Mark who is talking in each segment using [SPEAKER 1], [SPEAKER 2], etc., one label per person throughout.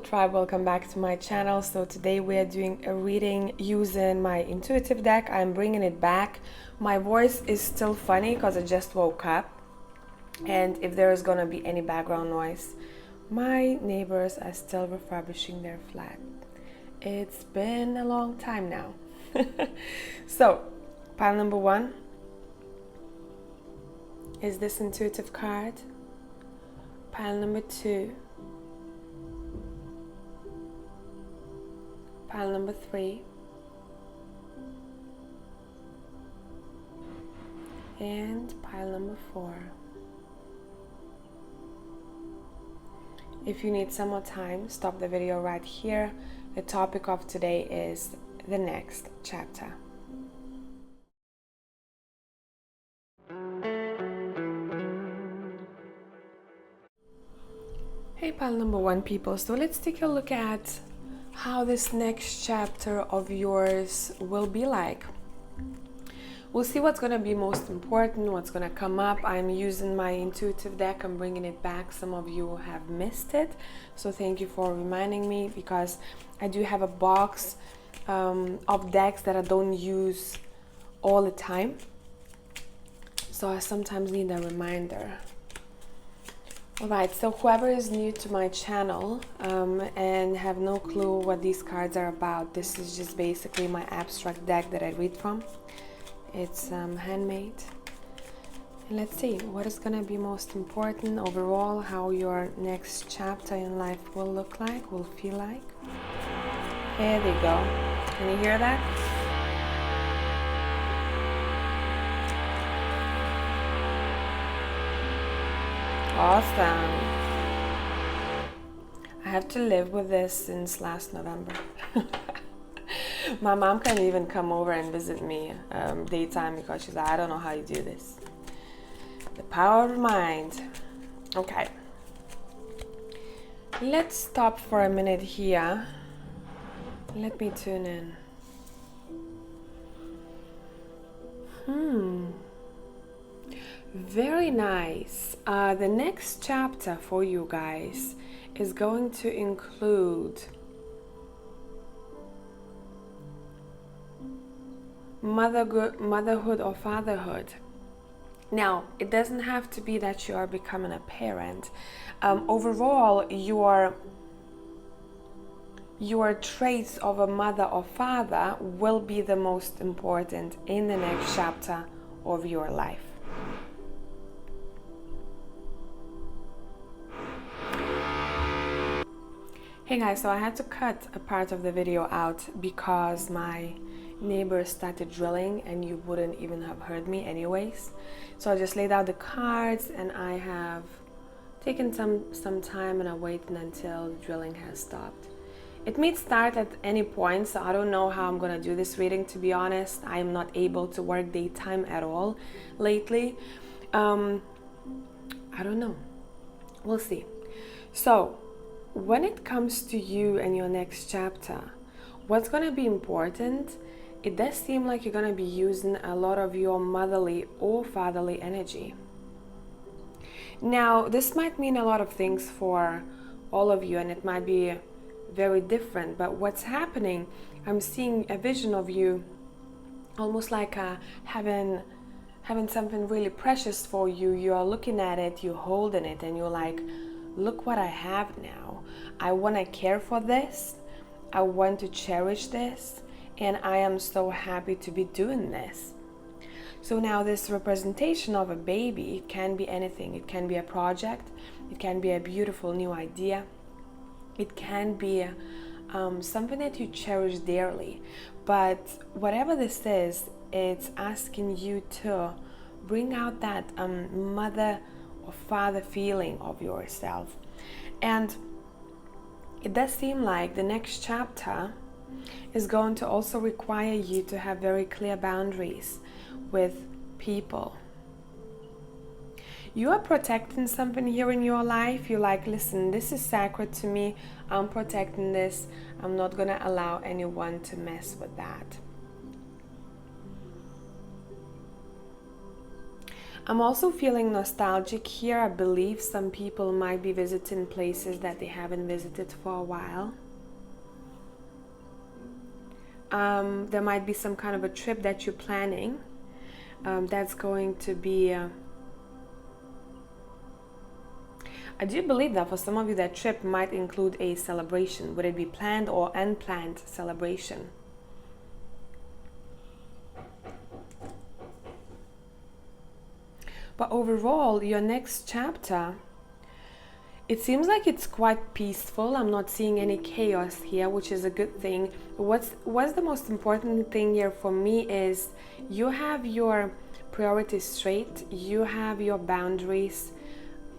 [SPEAKER 1] tribe, welcome back to my channel. So today we are doing a reading using my intuitive deck. I'm bringing it back. My voice is still funny because I just woke up, and if there is gonna be any background noise, my neighbors are still refurbishing their flat. It's been a long time now. So pile number one is this intuitive card. Pile number two, pile number three, and pile number four. If you need some more time, stop the video right here. The topic of today is the next chapter. Hey pile number one people, so let's take a look at how this next chapter of yours will be like. We'll see what's going to be most important, what's going to come up. I'm using my intuitive deck. I'm bringing it back. Some of you have missed it, so thank you for reminding me, because I do have a box of decks that I don't use all the time, so I sometimes need a reminder. Alright, so whoever is new to my channel and have no clue what these cards are about, this is just basically my abstract deck that I read from. It's handmade. And let's see what is going to be most important overall, how your next chapter in life will look like, will feel like. Here they go. Can you hear that? Awesome. I have to live with this since last November. My mom can't even come over and visit me daytime because she's like, I don't know how you do this. The power of mind. Okay. Let's stop for a minute here. Let me tune in. Very nice. The next chapter for you guys is going to include motherhood or fatherhood. Now, it doesn't have to be that you are becoming a parent. Overall, your traits of a mother or father will be the most important in the next chapter of your life. Hey guys, so I had to cut a part of the video out because my neighbors started drilling and you wouldn't even have heard me anyways. So I just laid out the cards and I have taken some time and I'm waiting until the drilling has stopped. It may start at any point, so I don't know how I'm gonna do this reading, to be honest. I am not able to work daytime at all lately. I don't know. We'll see. So when it comes to you and your next chapter, what's gonna be important, it does seem like you're gonna be using a lot of your motherly or fatherly energy. Now, this might mean a lot of things for all of you and it might be very different, but what's happening, I'm seeing a vision of you almost like having something really precious for you. You are looking at it, you're holding it, and you're like, look what I have now. I want to care for this. I want to cherish this. And I am so happy to be doing this. So now this representation of a baby, it can be anything. It can be a project. It can be a beautiful new idea. It can be something that you cherish dearly. But whatever this is, it's asking you to bring out that mother or father feeling of yourself. And it does seem like the next chapter is going to also require you to have very clear boundaries with people. You are protecting something here in your life. You're like, listen, this is sacred to me. I'm protecting this. I'm not going to allow anyone to mess with that. I'm also feeling nostalgic here. I believe some people might be visiting places that they haven't visited for a while. There might be some kind of a trip that you're planning. That's going to be... I do believe that for some of you, that trip might include a celebration. Would it be planned or unplanned celebration? But overall, your next chapter, it seems like it's quite peaceful. I'm not seeing any chaos here, which is a good thing. What's the most important thing here for me is you have your priorities straight. You have your boundaries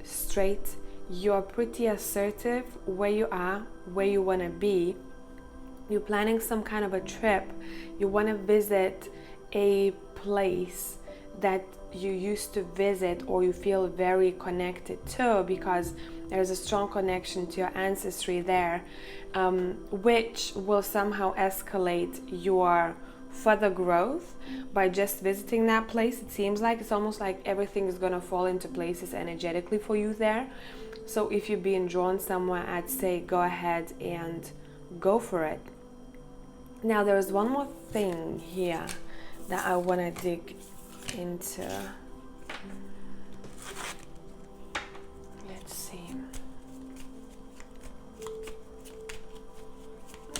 [SPEAKER 1] straight. You're pretty assertive where you are, where you want to be. You're planning some kind of a trip. You want to visit a place that you used to visit or you feel very connected to, because there's a strong connection to your ancestry there, which will somehow escalate your further growth by just visiting that place. It seems like it's almost like everything is going to fall into places energetically for you there. So if you're being drawn somewhere, I'd say go ahead and go for it. Now there's one more thing here that I want to dig into.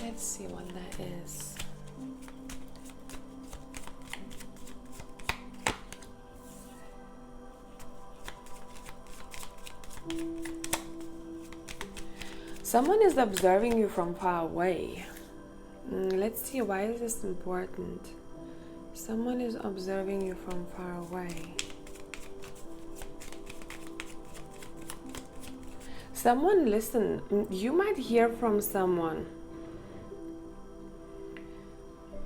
[SPEAKER 1] Let's see what that is. Someone is observing you from far away. Let's see, why is this important? Someone is observing you from far away. Someone, listen, you might hear from someone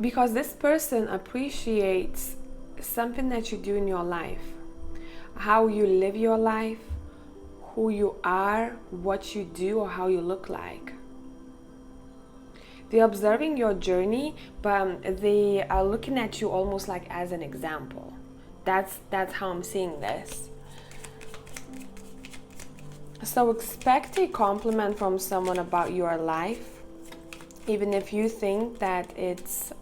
[SPEAKER 1] because this person appreciates something that you do in your life, how you live your life, who you are, what you do, or how you look like. They're observing your journey, but they are looking at you almost like as an example. That's how I'm seeing this. So expect a compliment from someone about your life, even if you think that it's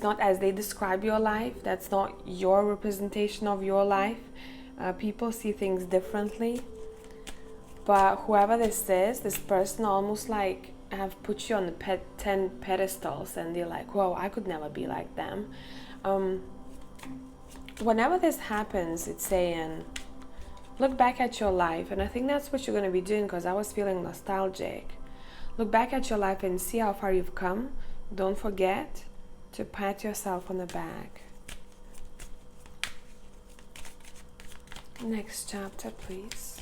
[SPEAKER 1] not as they describe your life. That's not your representation of your life. People see things differently. But whoever this is, this person almost like have put you on the 10 pedestals, and they're like, whoa, I could never be like them. Whenever this happens, it's saying, look back at your life. And I think that's what you're going to be doing, because I was feeling nostalgic. Look back at your life and see how far you've come. Don't forget to pat yourself on the back. Next chapter, please.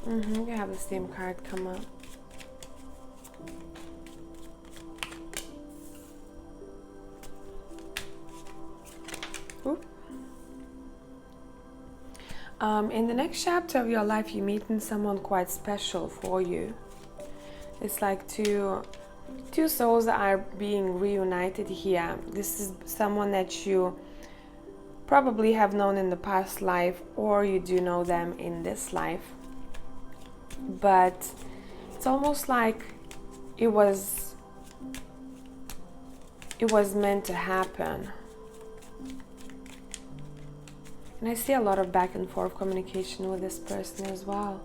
[SPEAKER 1] You have the same card come up. In the next chapter of your life, you're meeting someone quite special for you. It's like two souls that are being reunited here. This is someone that you probably have known in the past life, or you do know them in this life. But it's almost like it was meant to happen. And I see a lot of back and forth communication with this person as well.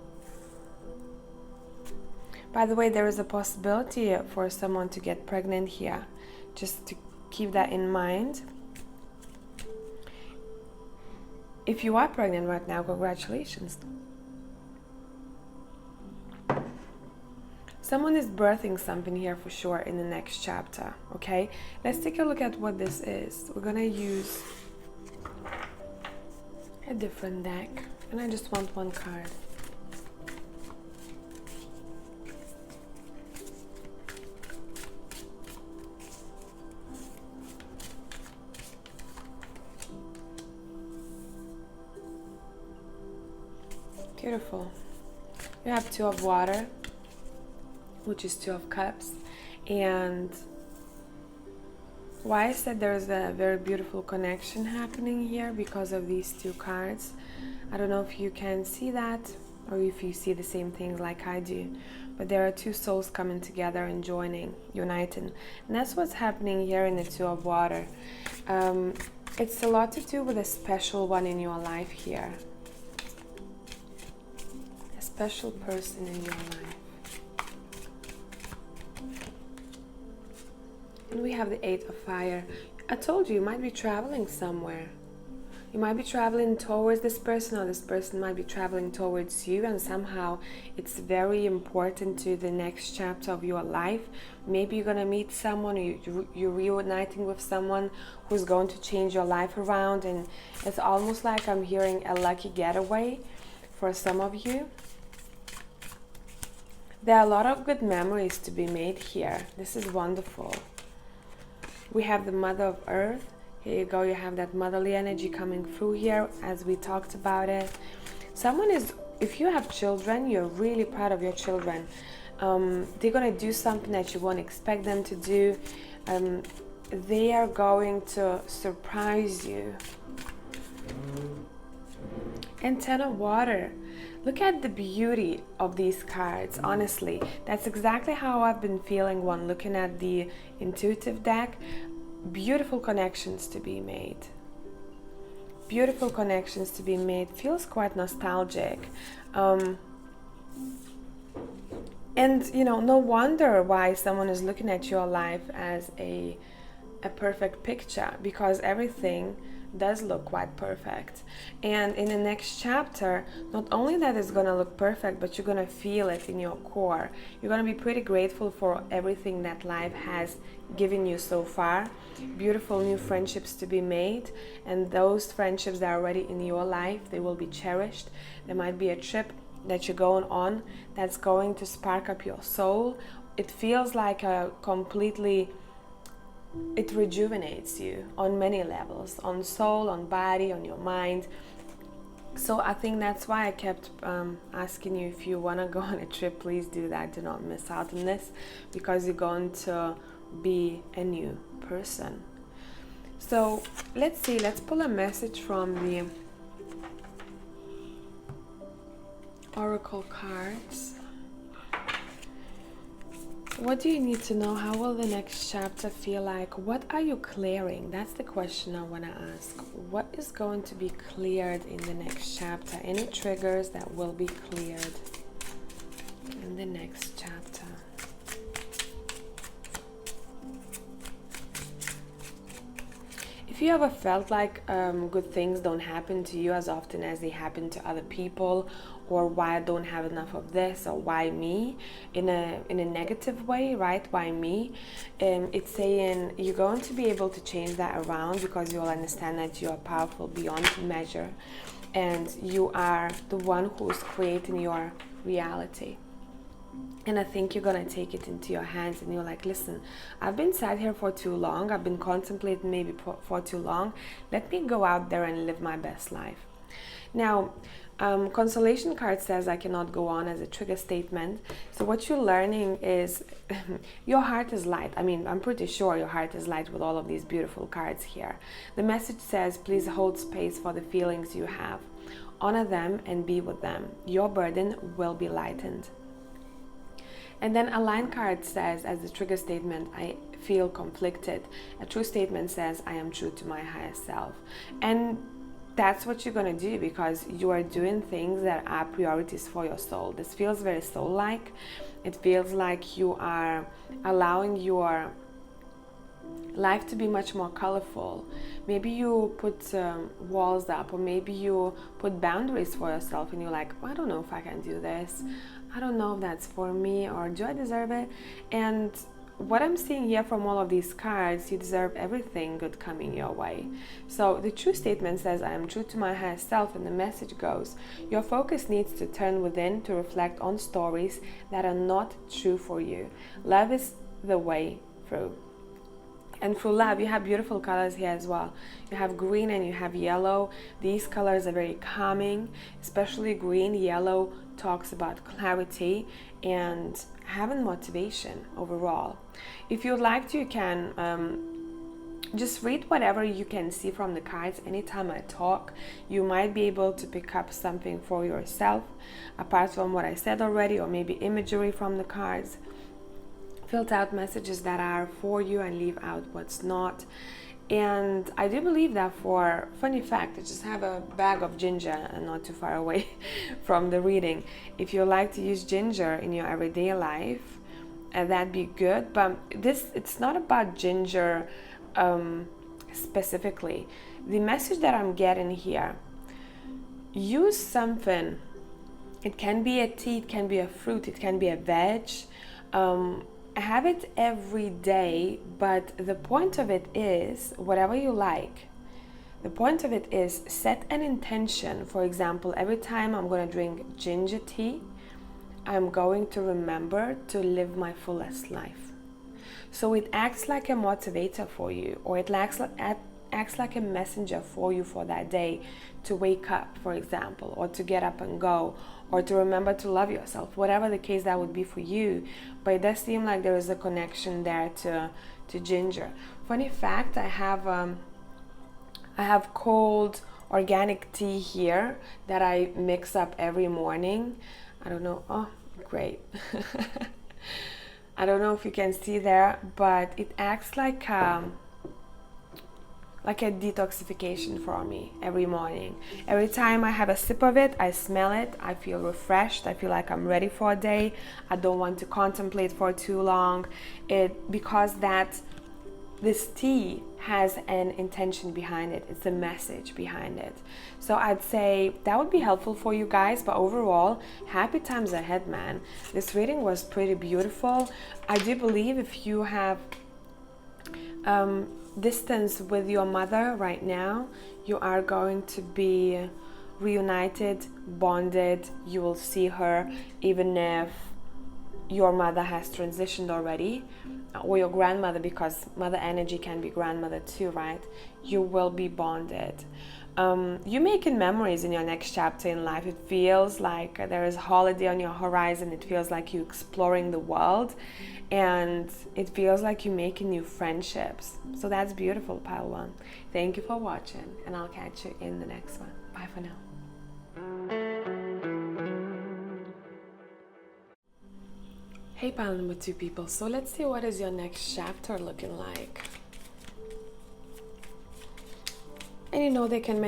[SPEAKER 1] By the way, there is a possibility for someone to get pregnant here. Just to keep that in mind. If you are pregnant right now, congratulations. Someone is birthing something here for sure in the next chapter, okay? Let's take a look at what this is. We're gonna use a different deck, and I just want one card. Beautiful. You have 2 of water, which is Two of Cups. And why I said there's a very beautiful connection happening here because of these two cards. I don't know if you can see that or if you see the same things like I do, but there are two souls coming together and joining, uniting. And that's what's happening here in the Two of Water. It's a lot to do with a special one in your life here. A special person in your life. And we have the Eight of Fire. I told you, you might be traveling somewhere. You might be traveling towards this person, or this person might be traveling towards you, and somehow it's very important to the next chapter of your life. Maybe you're going to meet someone, or you're reuniting with someone who's going to change your life around, and it's almost like I'm hearing a lucky getaway for some of you. There are a lot of good memories to be made here. This is wonderful. We have the Mother of Earth. Here you go, you have that motherly energy coming through here as we talked about it. Someone is, if you have children, you're really proud of your children. They're going to do something that you won't expect them to do. They are going to surprise you. And Ten of Water. Look at the beauty of these cards, honestly. That's exactly how I've been feeling when looking at the intuitive deck. Beautiful connections to be made. Beautiful connections to be made. Feels quite nostalgic. And, you know, no wonder why someone is looking at your life as a perfect picture, because everything does look quite perfect. And in the next chapter, not only that it's going to look perfect, but you're going to feel it in your core. You're going to be pretty grateful for everything that life has given you so far. Beautiful new friendships to be made, and those friendships that are already in your life, they will be cherished. There might be a trip that you're going on that's going to spark up your soul. It feels like it rejuvenates you on many levels, on soul, on body, on your mind. So I think that's why I kept asking you, if you want to go on a trip, please do that. Do not miss out on this, because you're going to be a new person. So let's see, let's pull a message from the Oracle cards. What do you need to know? How will the next chapter feel like? What are you clearing? That's the question I want to ask. What is going to be cleared in the next chapter? Any triggers that will be cleared in the next chapter? If you ever felt like good things don't happen to you as often as they happen to other people, or why I don't have enough of this, or why me, in a negative way, right? Why me? It's saying you're going to be able to change that around, because you'll understand that you are powerful beyond measure, and you are the one who's creating your reality. And I think you're going to take it into your hands, and you're like, listen, I've been sat here for too long. I've been contemplating maybe for too long. Let me go out there and live my best life. Now, consolation card says I cannot go on as a trigger statement. So what you're learning is your heart is light. I mean, I'm pretty sure your heart is light with all of these beautiful cards here. The message says, please hold space for the feelings you have. Honor them and be with them. Your burden will be lightened. And then a line card says, as a trigger statement, I feel conflicted. A true statement says, I am true to my highest self. And that's what you're going to do, because you are doing things that are priorities for your soul. This feels very soul-like. It feels like you are allowing your life to be much more colorful. Maybe you put walls up, or maybe you put boundaries for yourself, and you're like, I don't know if I can do this. I don't know if that's for me, or do I deserve it? And what I'm seeing here from all of these cards, you deserve everything good coming your way. So the true statement says, I am true to my highest self, and the message goes, your focus needs to turn within to reflect on stories that are not true for you. Love is the way through. And through love, you have beautiful colors here as well. You have green and you have yellow. These colors are very calming, especially green, yellow, talks about clarity and having motivation overall. If you'd like to, you can just read whatever you can see from the cards. Anytime I talk, you might be able to pick up something for yourself apart from what I said already, or maybe imagery from the cards. Filter out messages that are for you and leave out what's not. And I do believe that, for funny fact, I just have a bag of ginger and not too far away from the reading. If you like to use ginger in your everyday life, that'd be good. But it's not about ginger specifically. The message that I'm getting here: use something. It can be a tea, it can be a fruit, it can be a veg. Have it every day, but the point of it is, whatever you like, the point of it is set an intention. For example, every time I'm going to drink ginger tea, I'm going to remember to live my fullest life. So it acts like a motivator for you, or it acts like a messenger for you for that day, to wake up, for example, or to get up and go, or to remember to love yourself, whatever the case that would be for you. But it does seem like there is a connection there to ginger. Funny fact, I have cold organic tea here that I mix up every morning. I don't know. Oh, great. I don't know if you can see there, but it acts like a detoxification for me every morning. Every time I have a sip of it, I smell it, I feel refreshed, I feel like I'm ready for a day. I don't want to contemplate for too long. Because this tea has an intention behind it. It's a message behind it. So I'd say that would be helpful for you guys. But overall, happy times ahead, man. This reading was pretty beautiful. I do believe if you have distance with your mother right now, you are going to be reunited, bonded. You will see her even if your mother has transitioned already, or your grandmother, because mother energy can be grandmother too, right? You will be bonded. You're making memories in your next chapter in life. It feels like there is a holiday on your horizon. It feels like you're exploring the world, and it feels like you're making new friendships. So that's beautiful, pile one. Thank you for watching, and I'll catch you in the next one. Bye for now. Hey, pile number 2 people. So let's see, what is your next chapter looking like? And you know, there can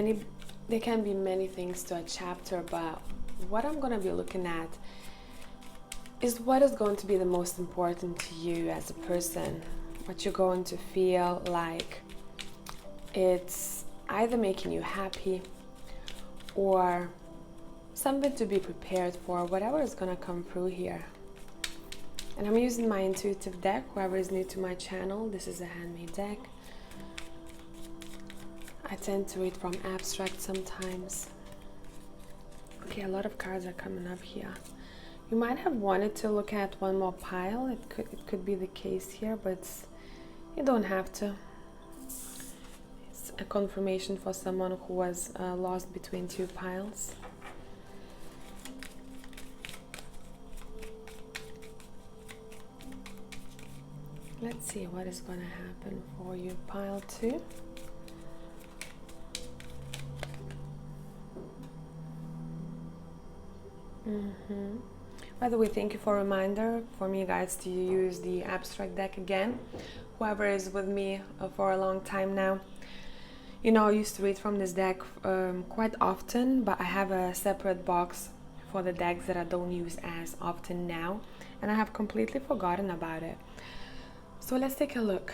[SPEAKER 1] be many things to a chapter, but what I'm gonna be looking at is what is going to be the most important to you as a person. What you're going to feel like it's either making you happy or something to be prepared for, whatever is gonna come through here. And I'm using my intuitive deck. Whoever is new to my channel, this is a handmade deck. I tend to read from abstract sometimes. Okay, a lot of cards are coming up here. You might have wanted to look at one more pile. It could be the case here, but you don't have to. It's a confirmation for someone who was lost between 2 piles. Let's see what is going to happen for you, pile 2. By the way, thank you for a reminder for me, guys, to use the abstract deck again. Whoever is with me for a long time now, you know, I used to read from this deck quite often, but I have a separate box for the decks that I don't use as often now, and I have completely forgotten about it. So let's take a look.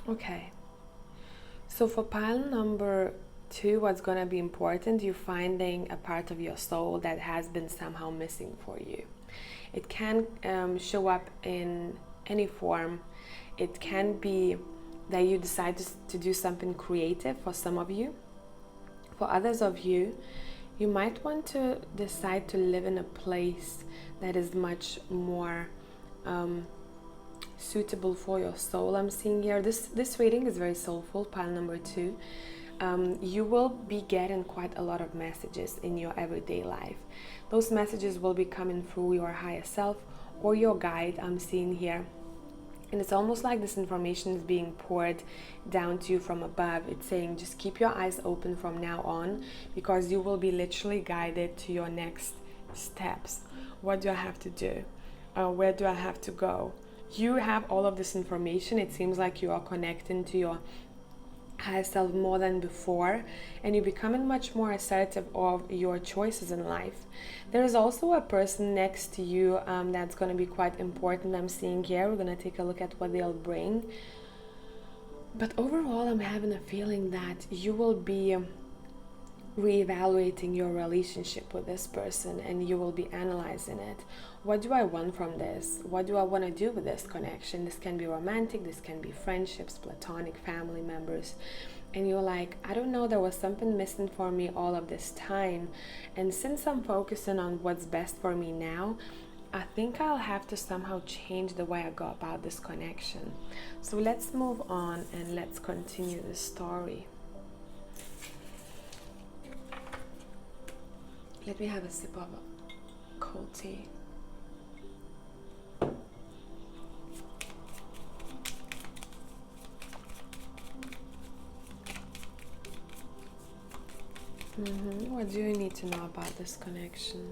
[SPEAKER 1] Okay, so for pile number 2, what's going to be important, you're finding a part of your soul that has been somehow missing for you. It can show up in any form. It can be that you decide to do something creative for some of you. For others of you, you might want to decide to live in a place that is much more suitable for your soul. I'm seeing here, this reading is very soulful, pile number 2. you will be getting quite a lot of messages in your everyday life. Those messages will be coming through your higher self or your guide, I'm seeing here. And it's almost like this information is being poured down to you from above. It's saying just keep your eyes open from now on, because you will be literally guided to your next steps. What do I have to do? Where do I have to go? You have all of this information. It seems like you are connecting to your higher self more than before, and you're becoming much more assertive of your choices in life. There is also a person next to you that's going to be quite important, I'm seeing here. We're going to take a look at what they'll bring. But overall, I'm having a feeling that you will be reevaluating your relationship with this person, and you will be analyzing it. What do I want from this? What do I want to do with this connection? This can be romantic, this can be friendships, platonic, family members. And you're like, I don't know, there was something missing for me all of this time. And since I'm focusing on what's best for me now, I think I'll have to somehow change the way I go about this connection. So let's move on and let's continue the story. Let me have a sip of cold tea. What do you need to know about this connection?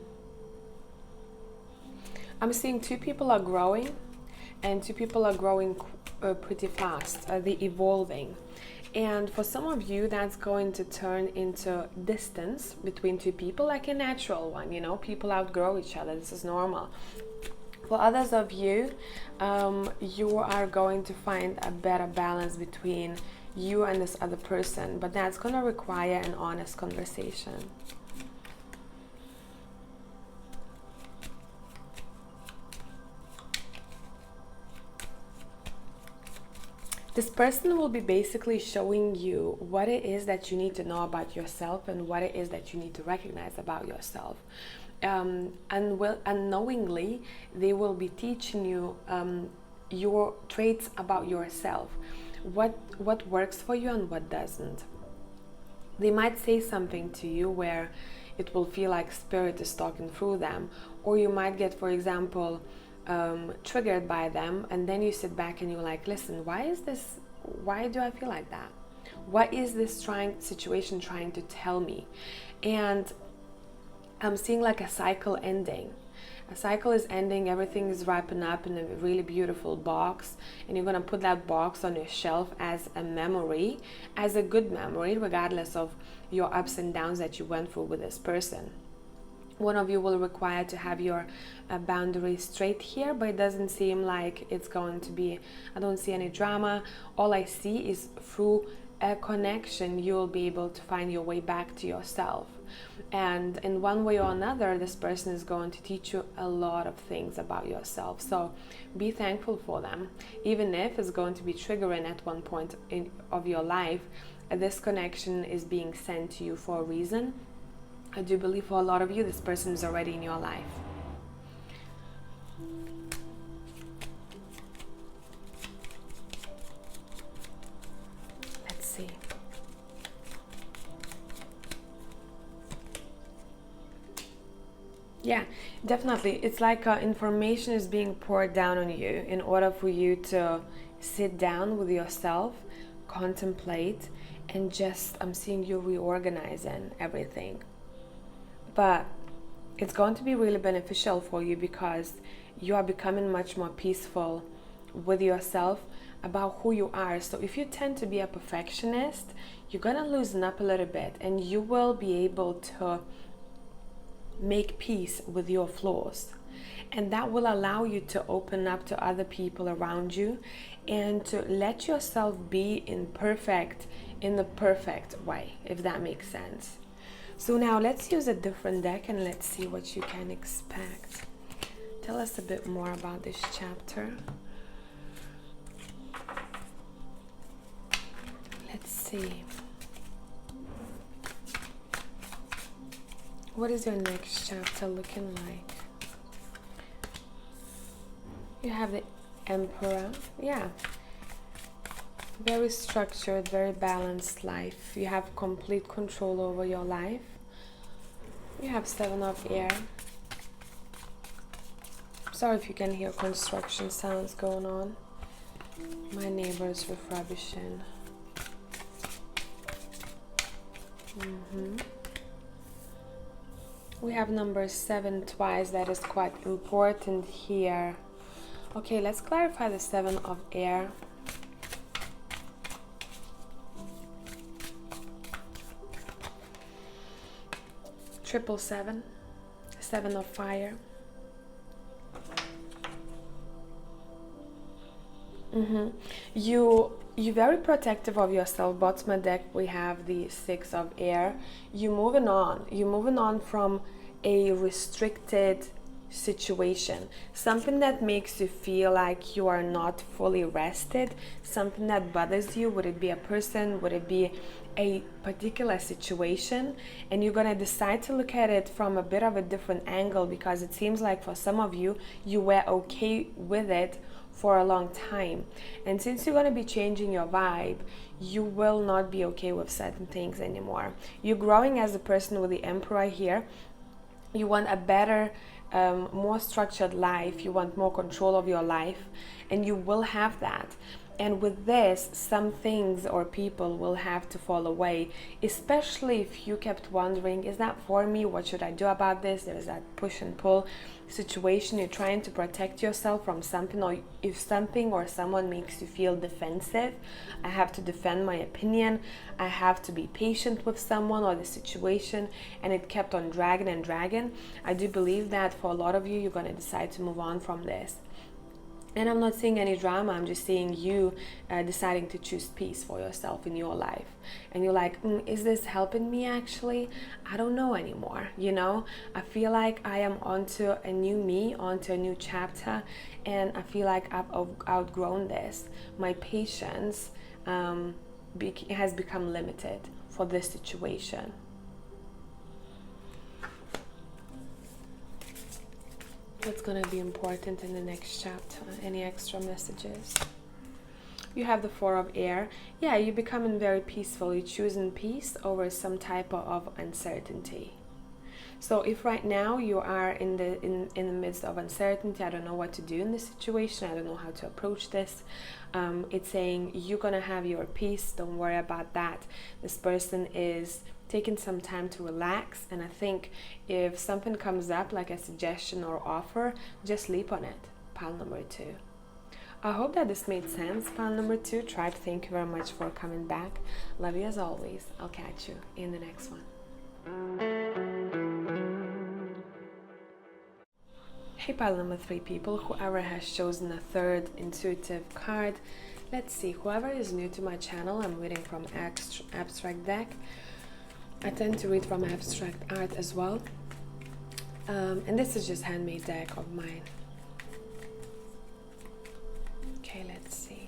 [SPEAKER 1] I'm seeing two people are growing, and two people are growing pretty fast. They're evolving. And for some of you, that's going to turn into distance between two people, like a natural one. You know, people outgrow each other. This is normal. For others of you, you are going to find a better balance between you and this other person, but that's going to require an honest conversation. This person will be basically showing you what it is that you need to know about yourself and what it is that you need to recognize about yourself. Unknowingly, they will be teaching you your traits about yourself, what works for you and what doesn't. They might say something to you where it will feel like spirit is talking through them, or you might get, for example, triggered by them, and then you sit back and you're like, listen, why do I feel like that? What is this situation trying to tell me? And I'm seeing like a cycle ending. A cycle is ending, everything is wrapping up in a really beautiful box, and you're going to put that box on your shelf as a memory, as a good memory, regardless of your ups and downs that you went through with this person. One of you will require to have your boundaries straight here, but it doesn't seem like it's going to be, I don't see any drama. All I see is through a connection, you will be able to find your way back to yourself. And in one way or another, this person is going to teach you a lot of things about yourself. So be thankful for them. Even if it's going to be triggering at one point of your life, this connection is being sent to you for a reason. I do believe for a lot of you, this person is already in your life. Let's see. Yeah, definitely. It's like information is being poured down on you in order for you to sit down with yourself, contemplate, and just, I'm seeing you reorganizing everything. But it's going to be really beneficial for you because you are becoming much more peaceful with yourself about who you are. So if you tend to be a perfectionist, you're going to loosen up a little bit, and you will be able to make peace with your flaws. And that will allow you to open up to other people around you and to let yourself be in the perfect way, if that makes sense. So now let's use a different deck and let's see what you can expect. Tell us a bit more about this chapter. Let's see. What is your next chapter looking like? You have the Emperor. Yeah. Very structured, very balanced life. You have complete control over your life. You have 7 of air. Sorry if you can hear construction sounds going on. My neighbor's refurbishing. We have number 7 twice. That is quite important here. Okay, let's clarify the 7 of air. Triple 7, 7 of fire. You're very protective of yourself. Bottom of deck, we have the 6 of air. You're moving on from a restricted situation, something that makes you feel like you are not fully rested, something that bothers you. Would it be a person? Would it be a particular situation? And you're gonna decide to look at it from a bit of a different angle, because it seems like for some of you, you were okay with it for a long time, and since you're going to be changing your vibe, you will not be okay with certain things anymore. You're growing as a person with the Emperor here. You want a better, more structured life. You want more control of your life, and you will have that. And with this, some things or people will have to fall away, especially if you kept wondering, is that for me? What should I do about this? There's that push and pull situation. You're trying to protect yourself from something, or if something or someone makes you feel defensive, I have to defend my opinion, I have to be patient with someone or the situation, and it kept on dragging and dragging. I do believe that for a lot of you, you're going to decide to move on from this. And I'm not seeing any drama, I'm just seeing you deciding to choose peace for yourself in your life. And you're like, is this helping me actually? I don't know anymore, you know? I feel like I am onto a new me, onto a new chapter, and I feel like I've outgrown this. My patience has become limited for this situation. What's going to be important in the next chapter? Any extra messages? You have the 4 of air. Yeah, you're becoming very peaceful. You're choosing peace over some type of uncertainty. So if right now you are in the midst of uncertainty, I don't know what to do in this situation, I don't know how to approach this, it's saying you're going to have your peace. Don't worry about that. This person is taking some time to relax, and I think if something comes up like a suggestion or offer, just leap on it. Pile number 2. I hope that this made sense. Pile number 2. Tribe, thank you very much for coming back. Love you as always. I'll catch you in the next one. Hey, pile number 3 people, whoever has chosen a 3rd intuitive card. Let's see, whoever is new to my channel, I'm reading from abstract deck. I tend to read from abstract art as well, and this is just handmade deck of mine. Okay, let's see.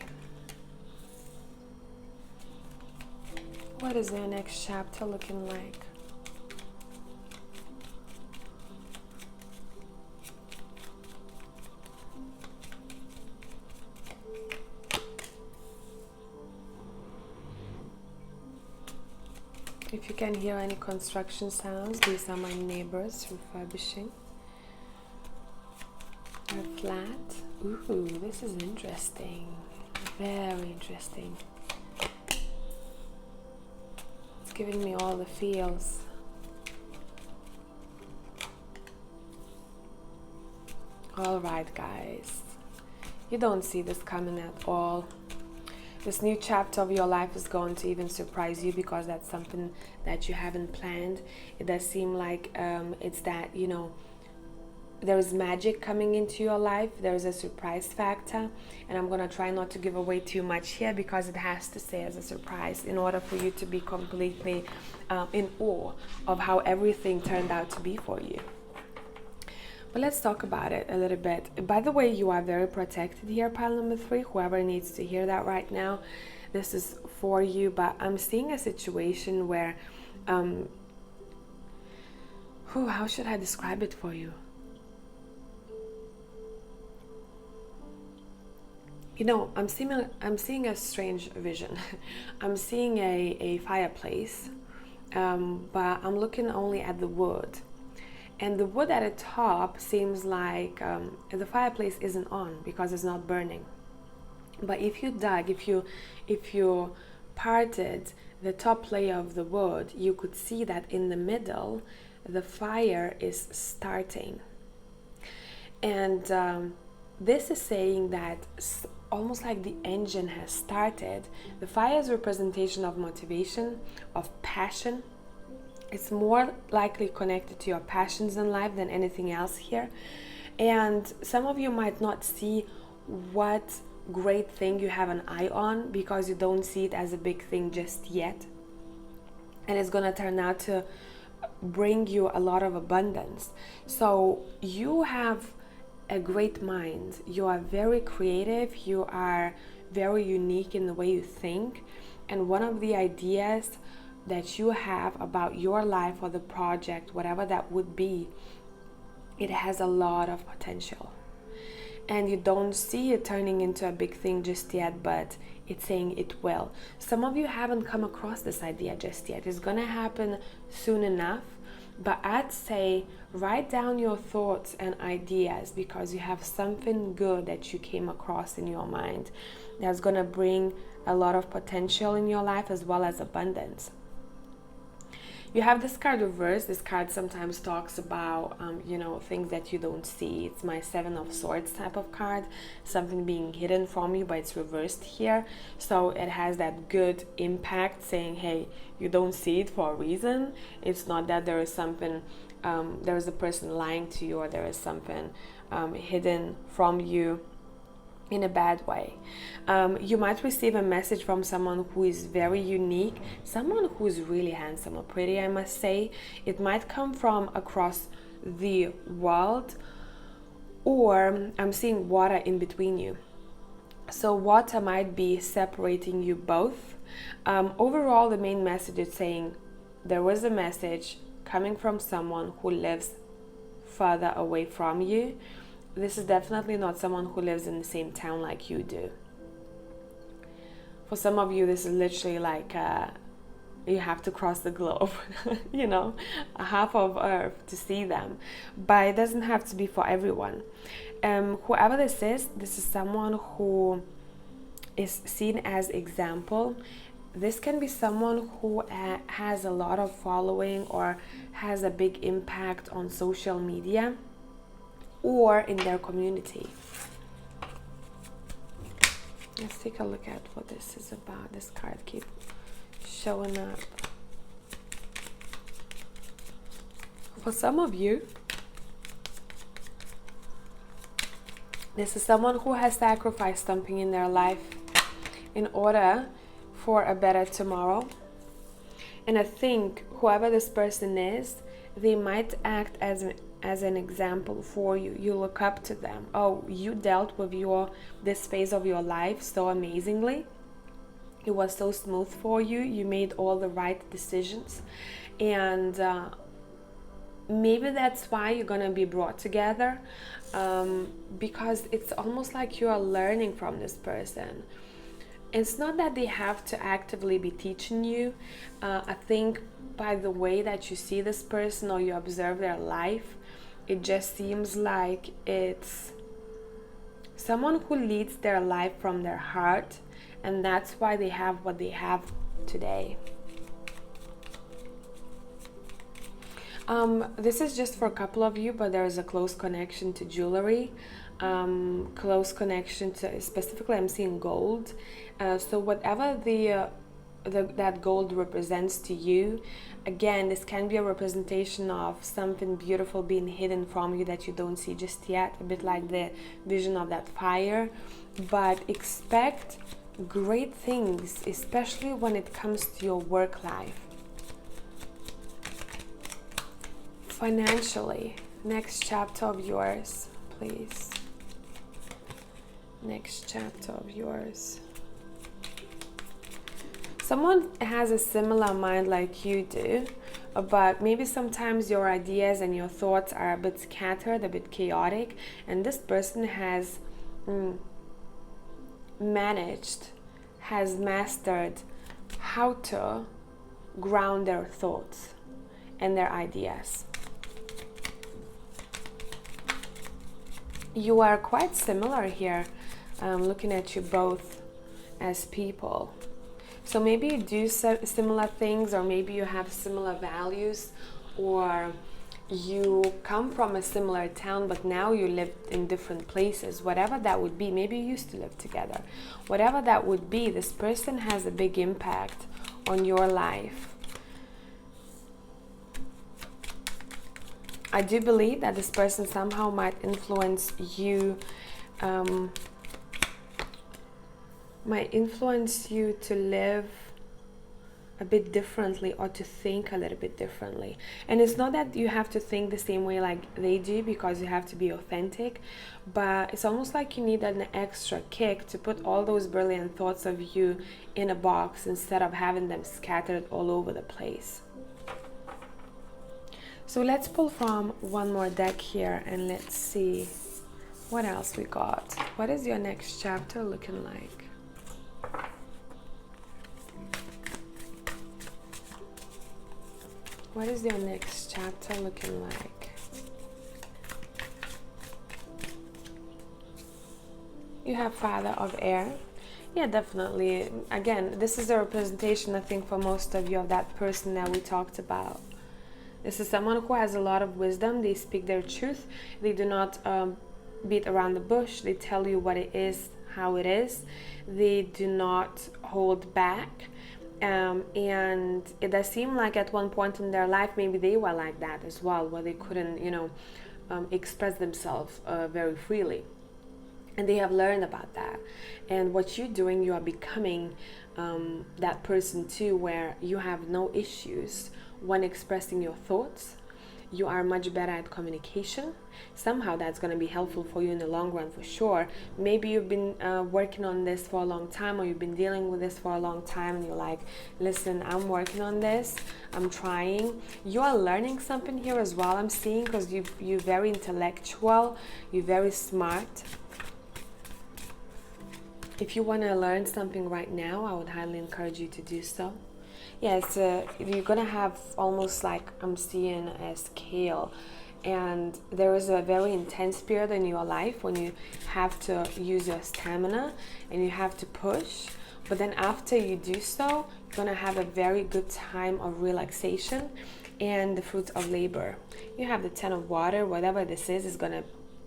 [SPEAKER 1] What is their next chapter looking like? If you can hear any construction sounds, these are my neighbors refurbishing. A flat. Ooh, this is interesting. Very interesting. It's giving me all the feels. All right, guys. You don't see this coming at all. This new chapter of your life is going to even surprise you, because that's something that you haven't planned. It does seem like it's that, you know, there is magic coming into your life. There is a surprise factor, and I'm going to try not to give away too much here, because it has to stay as a surprise in order for you to be completely in awe of how everything turned out to be for you. But let's talk about it a little bit. By the way, you are very protected here, pile number 3. Whoever needs to hear that right now, this is for you. But I'm seeing a situation where, how should I describe it for you? I'm seeing a strange vision. I'm seeing a fireplace, but I'm looking only at the wood. And the wood at the top seems like the fireplace isn't on because it's not burning. But if you dug, if you parted the top layer of the wood, you could see that in the middle, the fire is starting. And this is saying that almost like the engine has started. The fire is a representation of motivation, of passion. It's more likely connected to your passions in life than anything else here. And some of you might not see what great thing you have an eye on because you don't see it as a big thing just yet. And it's going to turn out to bring you a lot of abundance. So you have a great mind. You are very creative. You are very unique in the way you think. And one of the ideas that you have about your life or the project, whatever that would be, it has a lot of potential. And you don't see it turning into a big thing just yet, but it's saying it will. Some of you haven't come across this idea just yet. It's going to happen soon enough. But I'd say write down your thoughts and ideas because you have something good that you came across in your mind that's going to bring a lot of potential in your life as well as abundance. You have this card reversed. This card sometimes talks about, things that you don't see. It's my 7 of Swords type of card, something being hidden from you, but it's reversed here. So it has that good impact saying, hey, you don't see it for a reason. It's not that there is something, there is a person lying to you or there is something hidden from you in a bad way. You might receive a message from someone who is very unique, someone who is really handsome or pretty, I must say. It might come from across the world, or I'm seeing water in between you. So water might be separating you both. Overall, the main message is saying there was a message coming from someone who lives further away from you. This is definitely not someone who lives in the same town like you do. For some of you, this is literally like you have to cross the globe, a half of Earth to see them. But it doesn't have to be for everyone. Whoever this is someone who is seen as example. This can be someone who has a lot of following or has a big impact on social media or in their community. Let's take a look at what this is about. This card keeps showing up. For some of you, this is someone who has sacrificed something in their life in order for a better tomorrow. And I think whoever this person is, they might act as an example for you. You look up to them. Oh, you dealt with this phase of your life so amazingly. It was so smooth for you. You made all the right decisions. And maybe that's why you're going to be brought together, because it's almost like you are learning from this person. It's not that they have to actively be teaching you. I think by the way that you see this person or you observe their life, it just seems like it's someone who leads their life from their heart, and that's why they have what they have today. This is just for a couple of you, but there is a close connection to jewelry, close connection to, specifically I'm seeing gold. So whatever that gold represents to you, again, this can be a representation of something beautiful being hidden from you that you don't see just yet, a bit like the vision of that fire. But expect great things, especially when it comes to your work life. Financially, next chapter of yours, please. Next chapter of yours. Someone has a similar mind like you do, but maybe sometimes your ideas and your thoughts are a bit scattered, a bit chaotic, and this person has has mastered how to ground their thoughts and their ideas. You are quite similar here, looking at you both as people. So maybe you do similar things, or maybe you have similar values, or you come from a similar town but now you live in different places. Whatever that would be, maybe you used to live together. Whatever that would be, this person has a big impact on your life. I do believe that this person somehow might influence you, to live a bit differently, or to think a little bit differently. And it's not that you have to think the same way like they do, because you have to be authentic, but it's almost like you need an extra kick to put all those brilliant thoughts of you in a box instead of having them scattered all over the place. So let's pull from one more deck here and let's see what else we got. What is your next chapter looking like? What is your next chapter looking like? You have Father of Air. Yeah, definitely. Again, this is a representation, I think, for most of you of that person that we talked about. This is someone who has a lot of wisdom. They speak their truth. They do not beat around the bush. They tell you what it is, how it is. They do not hold back. And it does seem like at one point in their life, maybe they were like that as well, where they couldn't, express themselves very freely. And they have learned about that. And what you're doing, you are becoming that person too, where you have no issues when expressing your thoughts. You are much better at communication. Somehow that's going to be helpful for you in the long run, for sure. Maybe you've been working on this for a long time, or you've been dealing with this for a long time, and you're like, listen, I'm working on this, I'm trying. You are learning something here as well, I'm seeing, because you're very intellectual, you're very smart. If you want to learn something right now, I would highly encourage you to do so. Yes, you're gonna have almost like, I'm seeing a scale, and there is a very intense period in your life when you have to use your stamina and you have to push, but then after you do so, you're gonna have a very good time of relaxation and the fruits of labor. You have the 10 of water. Whatever this is gonna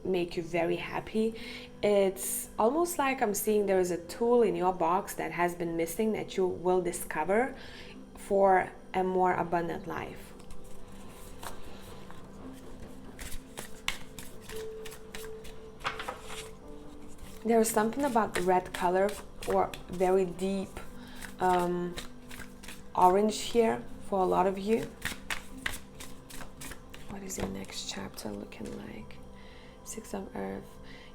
[SPEAKER 1] make you very happy. It's almost like I'm seeing there is a tool in your box that has been missing that you will discover for a more abundant life. There is something about the red color, or very deep orange here for a lot of you. What is your next chapter looking like? Six of Earth.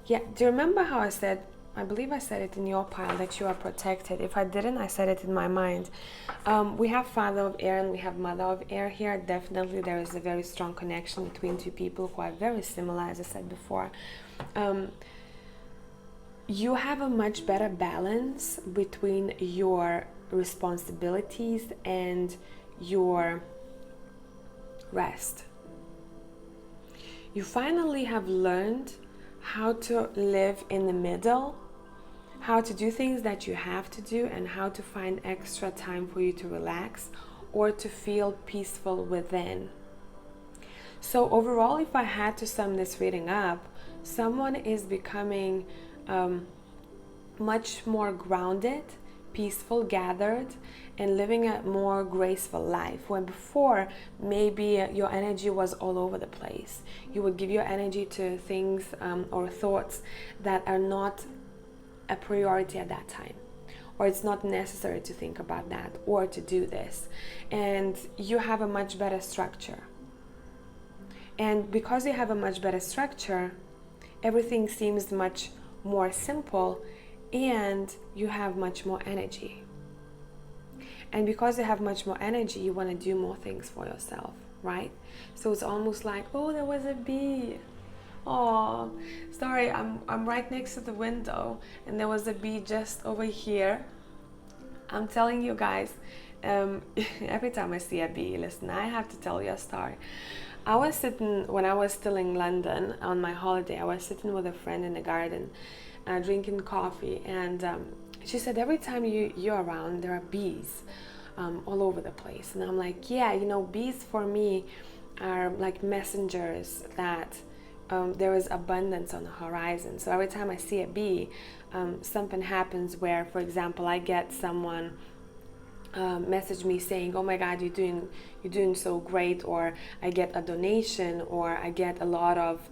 [SPEAKER 1] Yeah, do you remember how I said, I believe I said it in your pile, that you are protected? If I didn't, I said it in my mind. We have Father of Air and we have Mother of Air here. Definitely there is a very strong connection between two people who are very similar, as I said before. You have a much better balance between your responsibilities and your rest. You finally have learned how to live in the middle, how to do things that you have to do, and how to find extra time for you to relax or to feel peaceful within. So overall, if I had to sum this reading up, someone is becoming much more grounded, peaceful, gathered, and living a more graceful life, when before maybe your energy was all over the place. You would give your energy to things or thoughts that are not a priority at that time, or it's not necessary to think about that or to do this, and you have a much better structure. And because you have a much better structure, everything seems much more simple, and you have much more energy. And because you have much more energy, you want to do more things for yourself, right? So it's almost like, oh, there was a bee. Oh, sorry, I'm right next to the window, and there was a bee just over here. I'm telling you guys, every time I see a bee, listen, I have to tell you a story. I was sitting, when I was still in London on my holiday, I was sitting with a friend in the garden, drinking coffee, and she said, every time you're around, there are bees all over the place. And I'm like, yeah, you know, bees for me are like messengers that there is abundance on the horizon. So every time I see a bee, something happens where, for example, I get someone message me saying, oh my god, you're doing so great, or I get a donation, or I get a lot of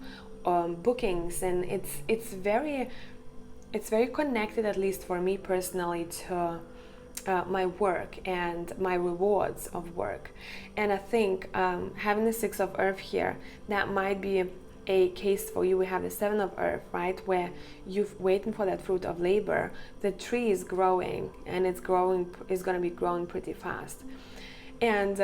[SPEAKER 1] bookings, and it's very connected, at least for me personally, to my work and my rewards of work. And I think having the Six of Earth here, that might be a case for you. We have the Seven of Earth, right, where you're waiting for that fruit of labor. The tree is growing, and it's going to be growing pretty fast. And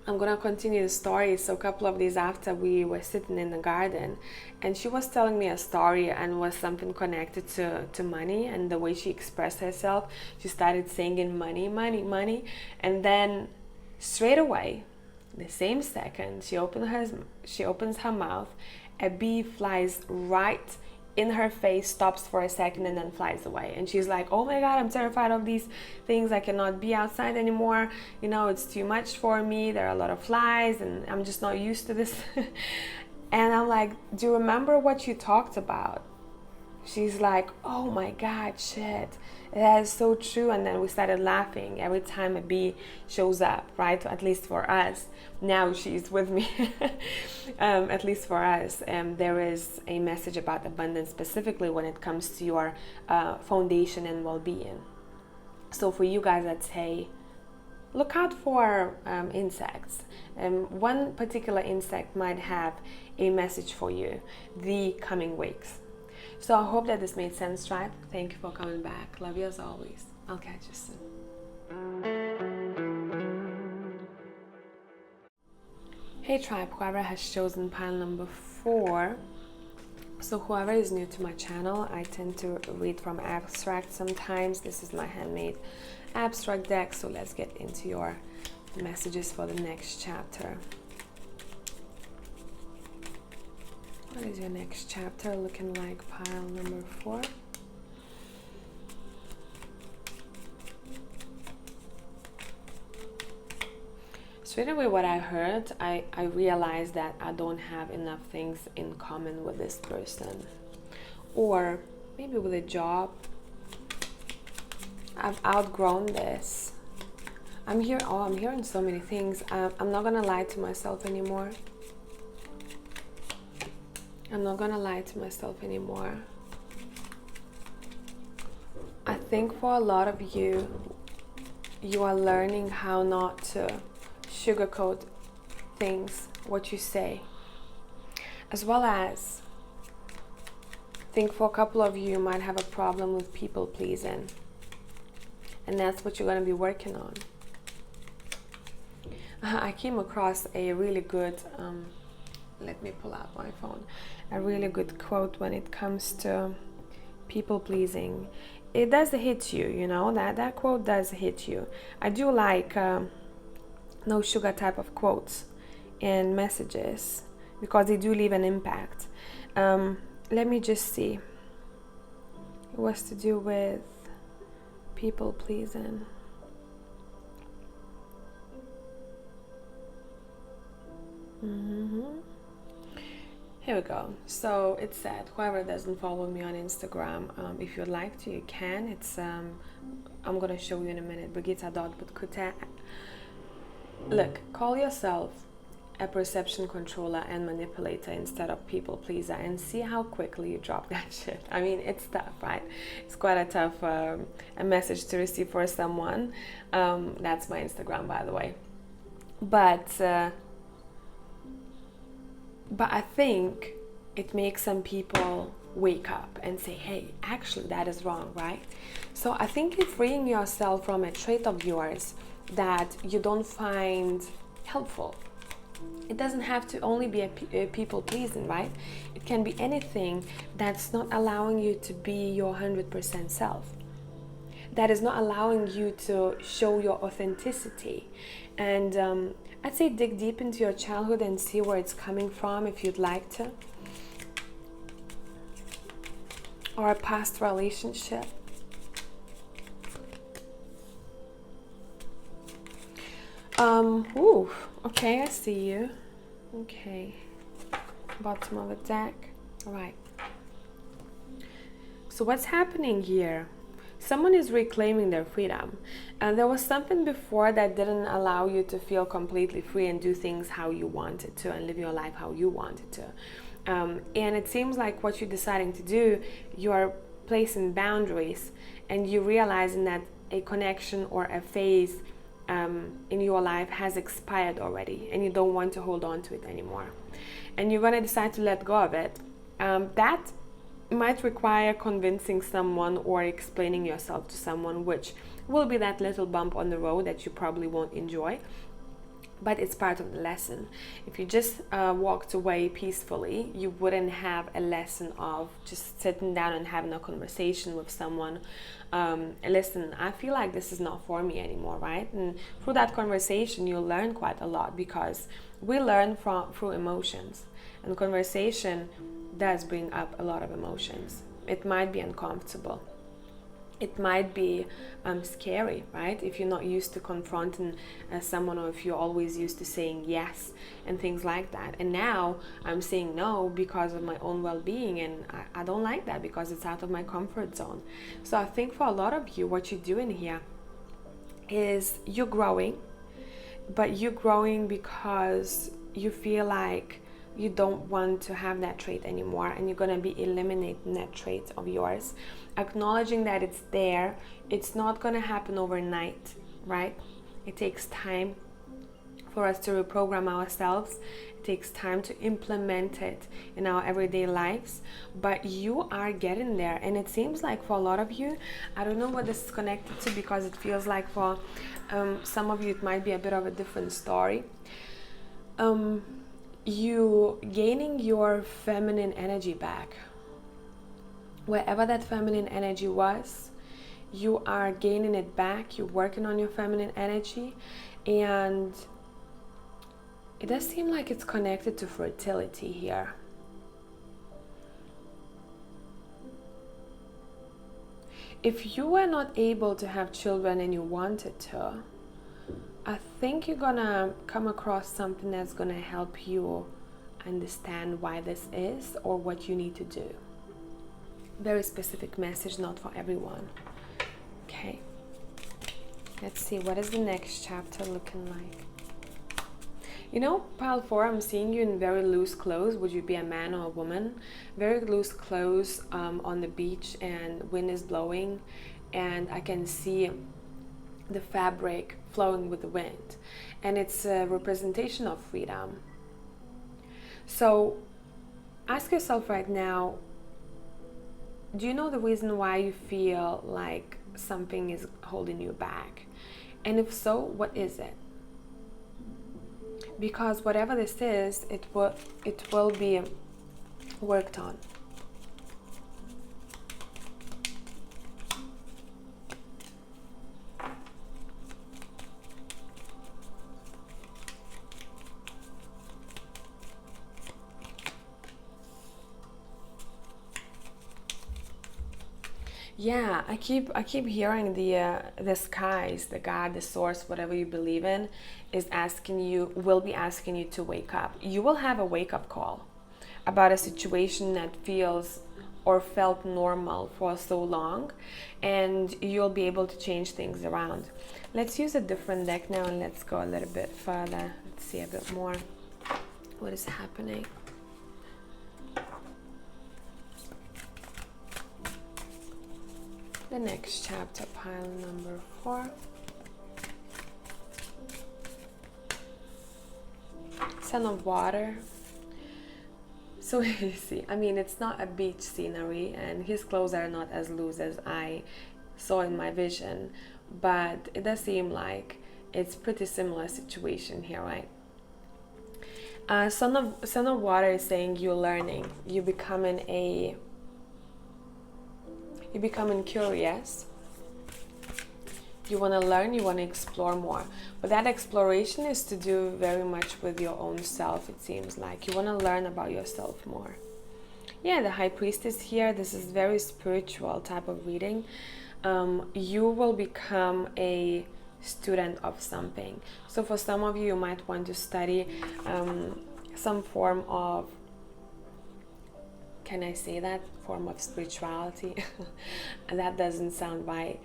[SPEAKER 1] I'm gonna continue the story. So a couple of days after, we were sitting in the garden, and she was telling me a story, and was something connected to money and the way she expressed herself. She started singing money, money, money, and then straight away, the same second she opens her mouth, a bee flies right in her face, stops for a second, and then flies away. And she's like, oh my god, I'm terrified of these things. I cannot be outside anymore. You know, it's too much for me. There are a lot of flies, and I'm just not used to this. And I'm like, do you remember what you talked about? She's like, oh my god, shit, that is so true. And then we started laughing every time a bee shows up, right? At least for us. Now she's with me. At least for us, there is a message about abundance, specifically when it comes to your foundation and well-being. So for you guys, I'd say, look out for insects. One particular insect might have a message for you the coming weeks. So I hope that this made sense, tribe. Thank you for coming back. Love you as always. I'll catch you soon. Hey tribe, whoever has chosen pile number 4. So whoever is new to my channel, I tend to read from abstract sometimes. This is my handmade abstract deck. So let's get into your messages for the next chapter. What is your next chapter looking like, pile number 4? Straight away what I heard, I realized that I don't have enough things in common with this person. Or maybe with a job. I've outgrown this. I'm hearing so many things. I'm not gonna lie to myself anymore. I'm not gonna lie to myself anymore. I think for a lot of you, you are learning how not to sugarcoat things, what you say. As well as, I think for a couple of you, you might have a problem with people pleasing. And that's what you're gonna be working on. I came across a really good, let me pull out my phone, a really good quote when it comes to people pleasing. It does hit you, you know, that quote does hit you. I do like no sugar type of quotes and messages because they do leave an impact. Let me just see. It was to do with people pleasing. Here we go. So it said, whoever doesn't follow me on Instagram, if you'd like to, you can. It's I'm gonna show you in a minute. Brigita.𝒘𝒊𝒕𝒉. Look, call yourself a perception controller and manipulator instead of people pleaser, and see how quickly you drop that shit. I mean, it's tough, right? It's quite a tough a message to receive for someone. That's my Instagram, by the way. But I think it makes some people wake up and say, hey, actually that is wrong, right? So I think you're freeing yourself from a trait of yours that you don't find helpful. It doesn't have to only be a people pleasing, right? It can be anything that's not allowing you to be your 100% self, that is not allowing you to show your authenticity. And I'd say dig deep into your childhood and see where it's coming from if you'd like to, or a past relationship. Ooh, okay, I see you. Okay, bottom of the deck. All right. So what's happening here? Someone is reclaiming their freedom. And there was something before that didn't allow you to feel completely free and do things how you wanted to and live your life how you wanted to. And it seems like what you're deciding to do, you are placing boundaries, and you realizing that a connection or a phase in your life has expired already, and you don't want to hold on to it anymore. And you're going to decide to let go of it. That might require convincing someone or explaining yourself to someone, which will be that little bump on the road that you probably won't enjoy. But it's part of the lesson. If you just walked away peacefully, you wouldn't have a lesson of just sitting down and having a conversation with someone. Listen, I feel like this is not for me anymore, right? And through that conversation, you'll learn quite a lot, because we learn through emotions. And conversation does bring up a lot of emotions. It might be uncomfortable. It might be scary, right? If you're not used to confronting someone, or if you're always used to saying yes and things like that. And now I'm saying no because of my own well-being, and I don't like that because it's out of my comfort zone. So I think for a lot of you, what you're doing here is you're growing, but you're growing because you feel like you don't want to have that trait anymore, and you're going to be eliminating that trait of yours, acknowledging that it's there. It's not going to happen overnight, right? It takes time for us to reprogram ourselves. It takes time to implement it in our everyday lives, but you are getting there. And it seems like for a lot of you, I don't know what this is connected to, because it feels like for some of you it might be a bit of a different story. You gaining your feminine energy back. Wherever that feminine energy was, you are gaining it back. You're working on your feminine energy, and it does seem like it's connected to fertility here. If you were not able to have children and you wanted to, I think you're gonna come across something that's gonna help you understand why this is, or what you need to do. Very specific message, not for everyone. Okay, let's see, what is the next chapter looking like? You know, pile 4, I'm seeing you in very loose clothes. Would you be a man or a woman? Very loose clothes on the beach, and wind is blowing, and I can see the fabric flowing with the wind, and it's a representation of freedom. So ask yourself right now, do you know the reason why you feel like something is holding you back? And if so, what is it? Because whatever this is, it will be worked on. Yeah, I keep hearing the skies, the God, the source, whatever you believe in, will be asking you to wake up. You will have a wake-up call about a situation that feels or felt normal for so long, and you'll be able to change things around. Let's use a different deck now, and let's go a little bit further. Let's see a bit more what is happening. The next chapter, pile number 4. Son of Water. So you see, I mean, it's not a beach scenery, and his clothes are not as loose as I saw in my vision, but it does seem like it's pretty similar situation here, right? Son of Water is saying you're learning. You're becoming curious. You want to learn, you want to explore more. But that exploration is to do very much with your own self, it seems like. You want to learn about yourself more. Yeah, the High Priestess here, this is very spiritual type of reading. You will become a student of something. So for some of you, you might want to study some form of, can I say that? Form of spirituality. That doesn't sound right.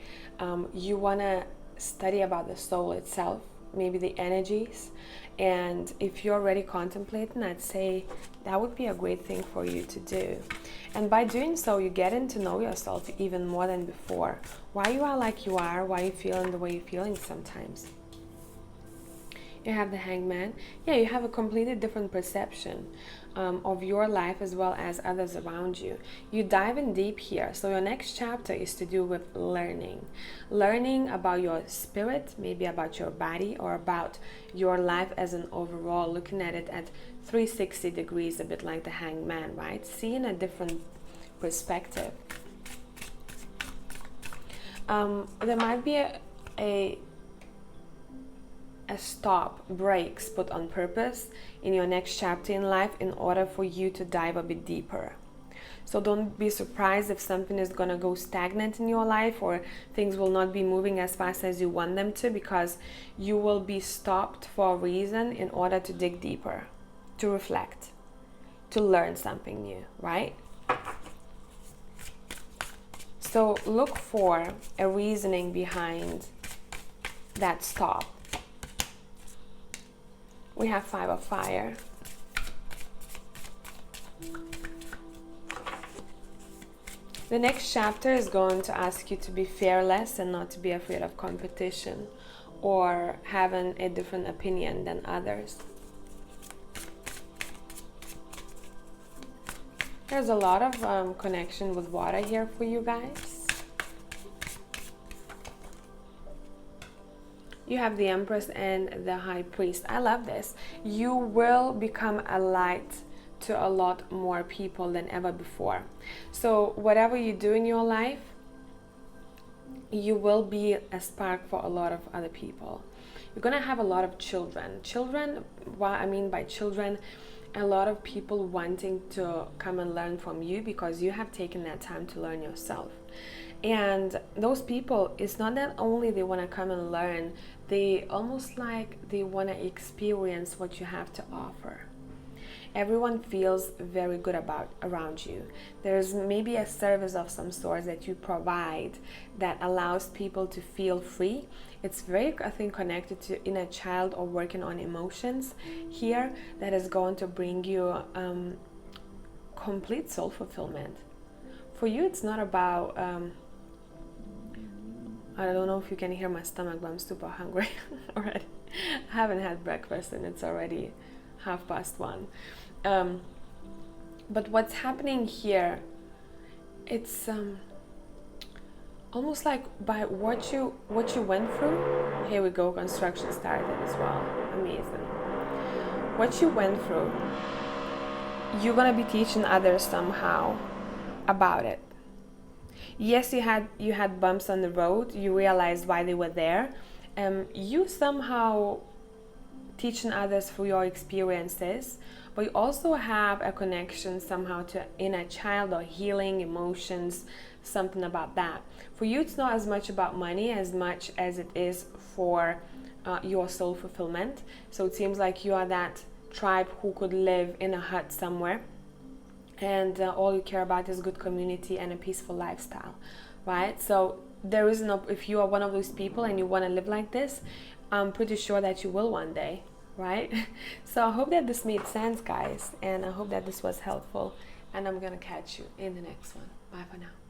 [SPEAKER 1] You want to study about the soul itself, maybe the energies. And if you're already contemplating, I'd say that would be a great thing for you to do. And by doing so, you're getting to know yourself even more than before. Why you are like you are, why you're feeling the way you're feeling sometimes. You have the Hangman. Yeah, you have a completely different perception of your life as well as others around you. You dive in deep here. So your next chapter is to do with learning. Learning about your spirit, maybe about your body, or about your life as an overall, looking at it at 360 degrees, a bit like the Hangman, right? Seeing a different perspective. There might be a stop, breaks put on purpose in your next chapter in life in order for you to dive a bit deeper. So don't be surprised if something is going to go stagnant in your life, or things will not be moving as fast as you want them to, because you will be stopped for a reason in order to dig deeper, to reflect, to learn something new, right? So look for a reasoning behind that stop. We have 5 of Fire. The next chapter is going to ask you to be fearless and not to be afraid of competition or having a different opinion than others. There's a lot of connection with water here for you guys. You have the Empress and the High Priest. I love this. You will become a light to a lot more people than ever before. So whatever you do in your life, you will be a spark for a lot of other people. You're gonna have a lot of children. Children, what I mean by children, a lot of people wanting to come and learn from you because you have taken that time to learn yourself. And those people, it's not that only they want to come and learn, they almost like they want to experience what you have to offer. Everyone feels very good around you. There's maybe a service of some sort that you provide that allows people to feel free. It's very, I think, connected to inner child or working on emotions here, that is going to bring you complete soul fulfillment. For you, it's not about I don't know if you can hear my stomach, but I'm super hungry already. I haven't had breakfast and it's already 1:30. But what's happening here, it's almost like by what you went through. Here we go, construction started as well. Amazing. What you went through, you're gonna be teaching others somehow about it. Yes, you had bumps on the road. You realized why they were there. You somehow teaching others through your experiences, but you also have a connection somehow to inner child or healing emotions, something about that. For you, it's not as much about money as much as it is for your soul fulfillment. So it seems like you are that tribe who could live in a hut somewhere, and all you care about is good community and a peaceful lifestyle, right? So there is no, if you are one of those people and you want to live like this, I'm pretty sure that you will one day, right? So I hope that this made sense, guys, and I hope that this was helpful, and I'm gonna catch you in the next one. Bye for now.